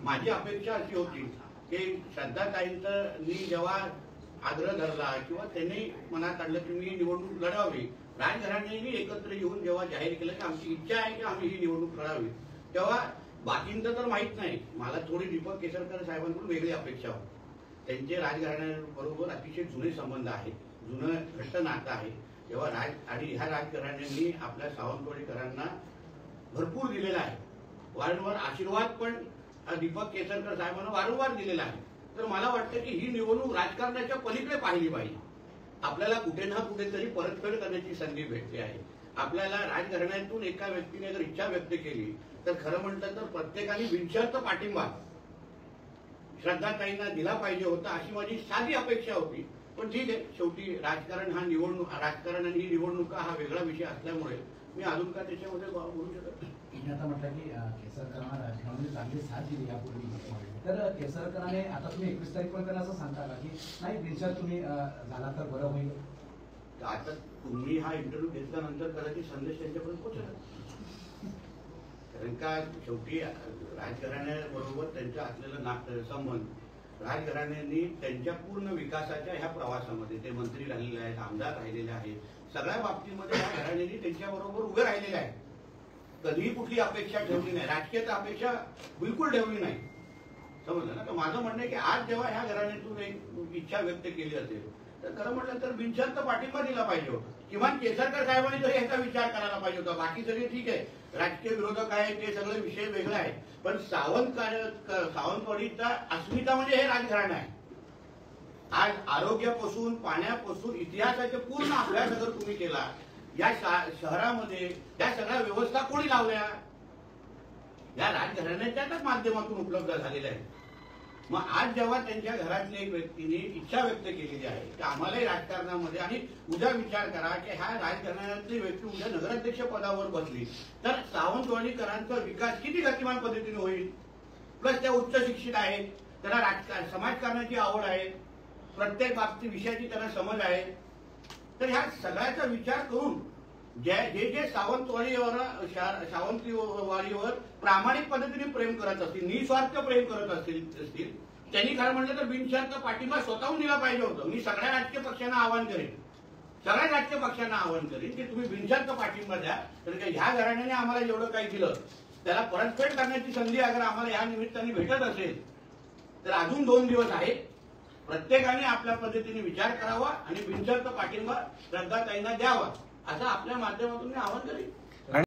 माझी अपेक्षा अशी होती की श्रद्धाताईंनी जेव्हा आग्रह धरला किंवा त्यांनी मनात आणलं की मी निवडणूक लढावी, राजघराण्याने एकत्र येऊन जेव्हा जाहीर केलं की आमची इच्छा आहे की आम्ही ही निवडणूक लढावी, तेव्हा बाकींचं तर माहित नाही, मला थोडी दीपक केसरकर साहेबांकडून वेगळी अपेक्षा होती. त्यांचे राजघराण्याबरोबर अतिशय जुने संबंध आहेत, जुनं घट्ट नातं आहे. तेव्हा आणि ह्या राजघराण्यांनी आपल्या सावंतवाडीकरांना भरपूर दिलेला आहे, वारंवार आशीर्वाद पण दीपक केसरकर साहेबांना वारंवार दिलेला आहे. तर मला वाटतं की ही निवडणूक राजकारणाच्या पलीकडे पाहिली पाहिजे. आपल्याला कुठे ना कुठेतरी परतफेड करण्याची संधी भेटते आहे. आपल्याला राजघराण्यातून एका व्यक्तीने जर इच्छा व्यक्त केली तर खरं म्हटलं तर प्रत्येकाने बिनशर्त पाठिंबा श्रद्धाताईंना दिला पाहिजे होता, अशी माझी साधी अपेक्षा होती. पण ठीक आहे, शेवटी राजकारण राजकारण आणि ही निवडणुका हा वेगळा विषय असल्यामुळे मी अजून का त्याच्यामध्ये बोलू शकत नाही. मी आता म्हटलं की केसरकरांना राजकारणामध्ये चांगली साथ दिली यापूर्वी, तर केसरकरांनी आता तुम्ही 21 तारीखपर्यंत त्यांना असं सांगता का की नाही बिनशर्त तुम्ही झाला तर बरं होईल? आता तुम्ही हा इंटरव्ह्यू घेतल्यानंतर कदाचित संदेश त्यांच्यापर्यंत पोहोचला, कारण का शेवटी राजघराण्याबरोबर त्यांचा असलेला संबंध, राजघराण्यांनी त्यांच्या पूर्ण विकासाच्या ह्या प्रवासामध्ये ते मंत्री राहिलेले आहेत, आमदार राहिलेले आहेत, सगळ्या बाबतीमध्ये ह्या घराण्यांनी त्यांच्याबरोबर उभे राहिलेले आहेत. कधीही कुठली अपेक्षा ठेवली नाही, राजकीय अपेक्षा बिलकुल ठेवली नाही, समजलं ना. तर माझं म्हणणं आहे की आज जेव्हा ह्या घराण्यातून एक इच्छा व्यक्त केली असेल तर खरं म्हटलं तर बिनशर्त पाठिंबा दिला पाहिजे होता. किमान केसरकर साहेबांनी तरी याचा विचार करायला पाहिजे होता. बाकी सगळे ठीक आहे, राजकीय विरोधक आहे, ते सगळे विषय वेगळा आहे, पण सावंतवाडीचा अस्मिता म्हणजे हे राजघराणं आहे. आज आरोग्यापासून पाण्यापासून इतिहासाचा पूर्ण अभ्यास अगर तुम्ही केला, या शहरामध्ये या सगळ्या व्यवस्था कोणी लावल्या? या राजघराण्याच्याच माध्यमातून उपलब्ध झालेल्या आहेत. मग आज जेव्हा त्यांच्या घरातल्या एक व्यक्तीने इच्छा व्यक्त केलेली आहे की आम्हालाही राजकारणामध्ये, आणि उद्या विचार करा की ह्या राजकारणातली व्यक्ती उद्या नगराध्यक्ष पदावर बसली तर सावंतवाडीकरांचा विकास किती गतिमान पद्धतीने होईल. प्लस त्या उच्च शिक्षित आहेत, त्यांना समाजकारणाची आवड आहे, प्रत्येक बाबतीत विषयाची त्यांना समज आहे. तर ह्या सगळ्याचा विचार करून जे सावंतवाडीवर प्रामाणिक पद्धतीने प्रेम करत असतील, निस्वार्थ प्रेम करत असतील, त्यांनी खरं म्हटलं तर बिनशर्त पाठिंबा स्वतःहून दिला पाहिजे होतं. मी सगळ्या राजकीय पक्षांना आवाहन करेन, की तुम्ही बिनशर्त पाठिंबा द्या. तर ह्या घराण्याने आम्हाला जेवढं काही दिलं त्याला परतफेड करण्याची संधी अगर आम्हाला या निमित्ताने भेटत असेल तर अजून 2 दिवस आहेत. प्रत्येकाने आपल्या पद्धतीने विचार करावा आणि बिनशर्त पाठिंबा श्रद्धाताईंना द्यावा, असं आपल्या माध्यमातून मी आवाहन करेन.